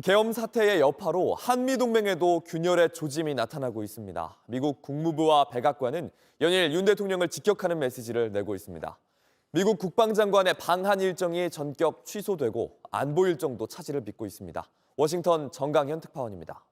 계엄 사태의 여파로 한미동맹에도 균열의 조짐이 나타나고 있습니다. 미국 국무부와 백악관은 연일 윤 대통령을 직격하는 메시지를 내고 있습니다. 미국 국방장관의 방한 일정이 전격 취소되고 안보 일정도 차질을 빚고 있습니다. 워싱턴 정강현 특파원입니다.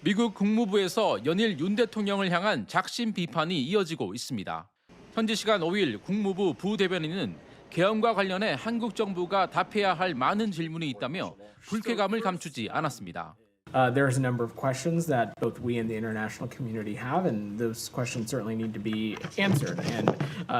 미국 국무부에서 연일 윤 대통령을 향한 작심 비판이 이어지고 있습니다. 현지 시간 5일 국무부 부대변인은 계엄과 관련해 한국 정부가 답해야 할 많은 질문이 있다며 불쾌감을 감추지 않았습니다. There's a number of questions that both we and the international community have, and those questions certainly need to be answered. And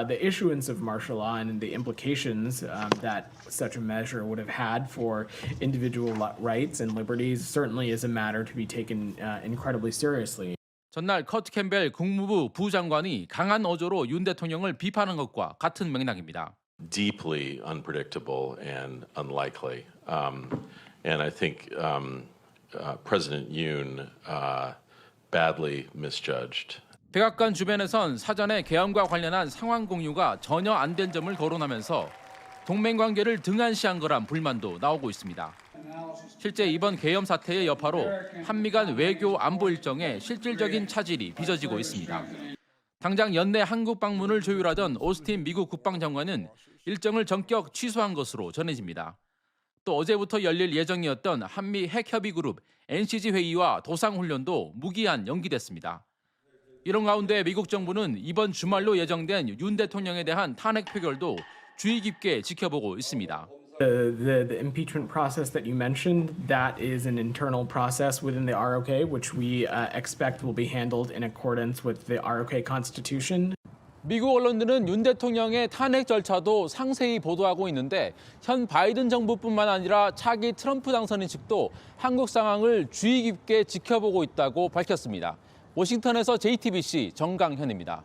the issuance of martial law and the implications that such a measure would have had for individual rights and liberties certainly is a matter to be taken incredibly seriously. 전날 커트 캠벨 국무부 부장관이 강한 어조로 윤 대통령을 비판한 것과 같은 맥락입니다. Deeply unpredictable and unlikely. And I think President Yoon badly misjudged. 백악관 주변에선 사전에 계엄과 관련한 상황 공유가 전혀 안 된 점을 거론하면서 동맹 관계를 등한시한 거란 불만도 나오고 있습니다. 실제 이번 계엄 사태의 여파로 한미 간 외교 안보 일정에 실질적인 차질이 빚어지고 있습니다. 당장 연내 한국 방문을 조율하던 오스틴 미국 국방장관은 일정을 전격 취소한 것으로 전해집니다. 또 어제부터 열릴 예정이었던 한미 핵협의그룹 NCG 회의와 도상훈련도 무기한 연기됐습니다. 이런 가운데 미국 정부는 이번 주말로 예정된 윤 대통령에 대한 탄핵 표결도 주의 깊게 지켜보고 있습니다. The impeachment process that you mentioned, that is an internal process within the ROK, which we expect will be handled in accordance with the ROK Constitution. 미국 언론들은 윤 대통령의 탄핵 절차도 상세히 보도하고 있는데 현 바이든 정부뿐만 아니라 차기 트럼프 당선인 측도 한국 상황을 주의 깊게 지켜보고 있다고 밝혔습니다. 워싱턴에서 JTBC 정강현입니다.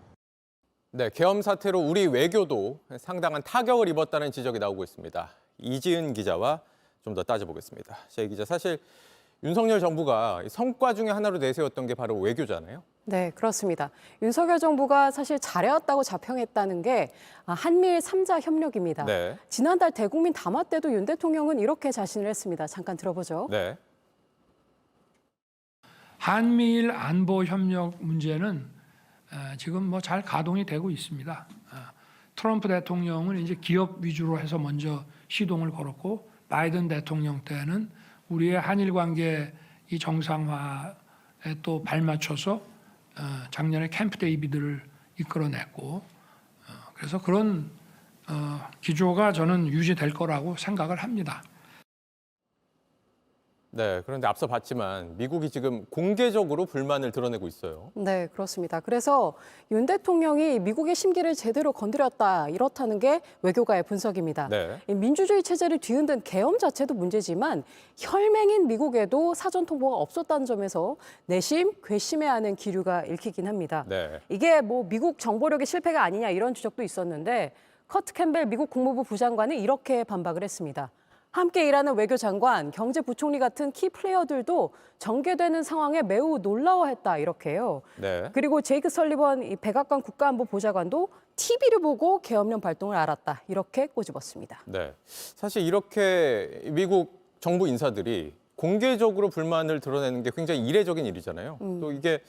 네, 계엄 사태로 우리 외교도 상당한 타격을 입었다는 지적이 나오고 있습니다. 이지은 기자와 좀 더 따져보겠습니다. 이 기자, 사실 윤석열 정부가 성과 중에 하나로 내세웠던 게 바로 외교잖아요. 네, 그렇습니다. 윤석열 정부가 사실 잘해왔다고 자평했다는 게 한미일 3자 협력입니다. 네. 지난달 대국민 담화 때도 윤 대통령은 이렇게 자신을 했습니다. 잠깐 들어보죠. 네. 한미일 안보 협력 문제는 지금 뭐 잘 가동이 되고 있습니다. 트럼프 대통령은 이제 기업 위주로 해서 먼저 시동을 걸었고 바이든 대통령 때는 우리의 한일 관계 이 정상화에 또 발맞춰서 작년에 캠프 데이비드를 이끌어냈고 그래서 그런 기조가 저는 유지될 거라고 생각을 합니다. 네, 그런데 앞서 봤지만 미국이 지금 공개적으로 불만을 드러내고 있어요. 네, 그렇습니다. 그래서 윤 대통령이 미국의 심기를 제대로 건드렸다, 이렇다는 게 외교가의 분석입니다. 네. 민주주의 체제를 뒤흔든 계엄 자체도 문제지만 혈맹인 미국에도 사전 통보가 없었다는 점에서 내심, 괘씸해하는 기류가 읽히긴 합니다. 네. 이게 뭐 미국 정보력의 실패가 아니냐 이런 지적도 있었는데 커트 캠벨 미국 국무부 부장관은 이렇게 반박을 했습니다. 함께 일하는 외교장관, 경제부총리 같은 키 플레이어들도 전개되는 상황에 매우 놀라워했다, 이렇게 해요. 네. 그리고 제이크 설리번 이 백악관 국가안보보좌관도 TV를 보고 계엄령 발동을 알았다, 이렇게 꼬집었습니다. 네. 사실 이렇게 미국 정부 인사들이 공개적으로 불만을 드러내는 게 굉장히 이례적인 일이잖아요. 또 이게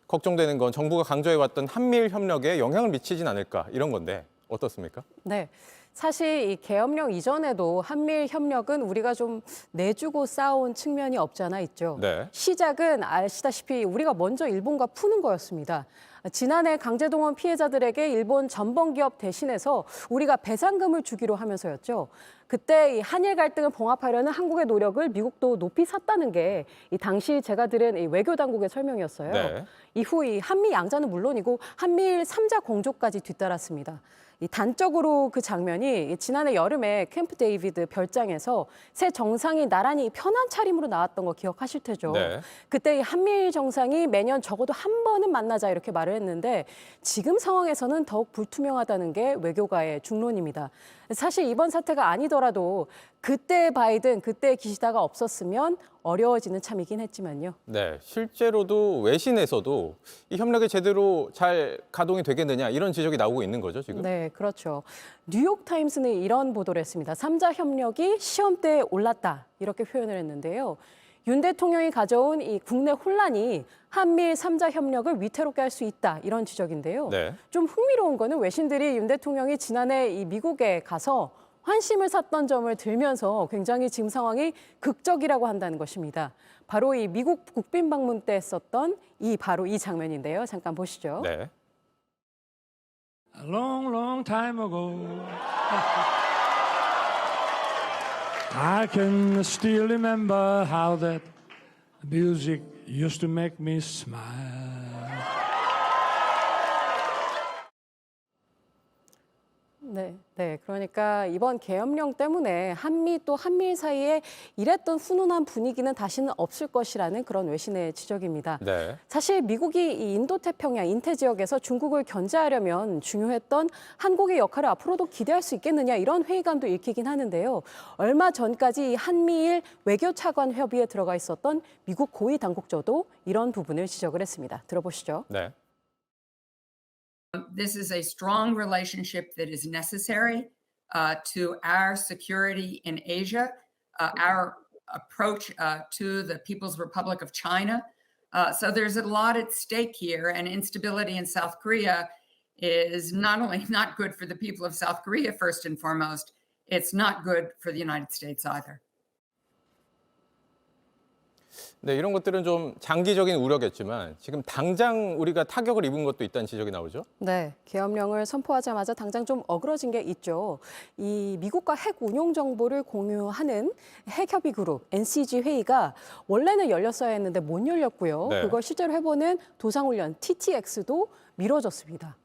걱정되는 건 정부가 강조해왔던 한미일 협력에 영향을 미치진 않을까, 이런 건데 어떻습니까? 네. 사실 이 계엄령 이전에도 한미일 협력은 우리가 좀 내주고 싸운 측면이 없잖아 있죠. 네. 시작은 아시다시피 우리가 먼저 일본과 푸는 거였습니다. 지난해 강제동원 피해자들에게 일본 전범기업 대신해서 우리가 배상금을 주기로 하면서였죠. 그때 이 한일 갈등을 봉합하려는 한국의 노력을 미국도 높이 샀다는 게 이 당시 제가 들은 이 외교 당국의 설명이었어요. 네. 이후 이 한미 양자는 물론이고 한미일 3자 공조까지 뒤따랐습니다. 이 단적으로 그 장면이 지난해 여름에 캠프 데이비드 별장에서 새 정상이 나란히 편한 차림으로 나왔던 거 기억하실 테죠. 네. 그때 이 한미일 정상이 매년 적어도 한 번은 만나자 이렇게 말을 했는데 지금 상황에서는 더욱 불투명하다는 게 외교가의 중론입니다. 사실 이번 사태가 아니더라도 그때 바이든, 그때 기시다가 없었으면 어려워지는 참이긴 했지만요. 네, 실제로도 외신에서도 이 협력이 제대로 잘 가동이 되겠느냐 이런 지적이 나오고 있는 거죠, 지금. 네, 그렇죠. 뉴욕타임스는 이런 보도를 했습니다. 3자 협력이 시험대에 올랐다 이렇게 표현을 했는데요. 윤 대통령이 가져온 이 국내 혼란이 한미일 3자 협력을 위태롭게 할 수 있다 이런 지적인데요. 네. 좀 흥미로운 거는 외신들이 윤 대통령이 지난해 이 미국에 가서 환심을 샀던 점을 들면서 굉장히 지금 상황이 극적이라고 한다는 것입니다. 바로 이 미국 국빈 방문 때 썼던 바로 이 장면인데요. 잠깐 보시죠. 네. A long, long time ago, I can still remember how that music used to make me smile. 네. 그러니까 이번 계엄령 때문에 한미 또 한미일 사이에 이랬던 훈훈한 분위기는 다시는 없을 것이라는 그런 외신의 지적입니다. 네. 사실 미국이 이 인도태평양 인태 지역에서 중국을 견제하려면 중요했던 한국의 역할을 앞으로도 기대할 수 있겠느냐 이런 회의감도 읽히긴 하는데요. 얼마 전까지 이 한미일 외교차관 협의에 들어가 있었던 미국 고위 당국자도 이런 부분을 지적을 했습니다. 들어보시죠. 네. This is a strong relationship that is necessary to our security in Asia, our approach to the People's Republic of China. So there's a lot at stake here, and instability in South Korea is not only not good for the people of South Korea, first and foremost, it's not good for the United States either. 네, 이런 것들은 좀 장기적인 우려겠지만 지금 당장 우리가 타격을 입은 것도 있다는 지적이 나오죠. 네, 계엄령을 선포하자마자 당장 좀 어그러진 게 있죠. 이 미국과 핵 운용 정보를 공유하는 핵협의 그룹 NCG 회의가 원래는 열렸어야 했는데 못 열렸고요. 네. 그걸 실제로 해보는 도상훈련 TTX도 미뤄졌습니다.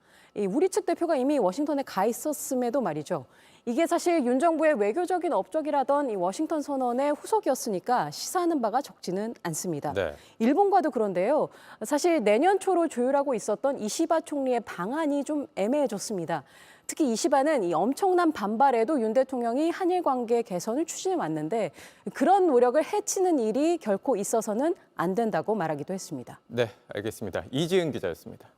우리 측 대표가 이미 워싱턴에 가 있었음에도 말이죠. 이게 사실 윤 정부의 외교적인 업적이라던 이 워싱턴 선언의 후속이었으니까 시사하는 바가 적지는 않습니다. 네. 일본과도 그런데요. 사실 내년 초로 조율하고 있었던 이시바 총리의 방안이 좀 애매해졌습니다. 특히 이시바는 이 엄청난 반발에도 윤 대통령이 한일 관계 개선을 추진해 왔는데 그런 노력을 해치는 일이 결코 있어서는 안 된다고 말하기도 했습니다. 네, 알겠습니다. 이지은 기자였습니다.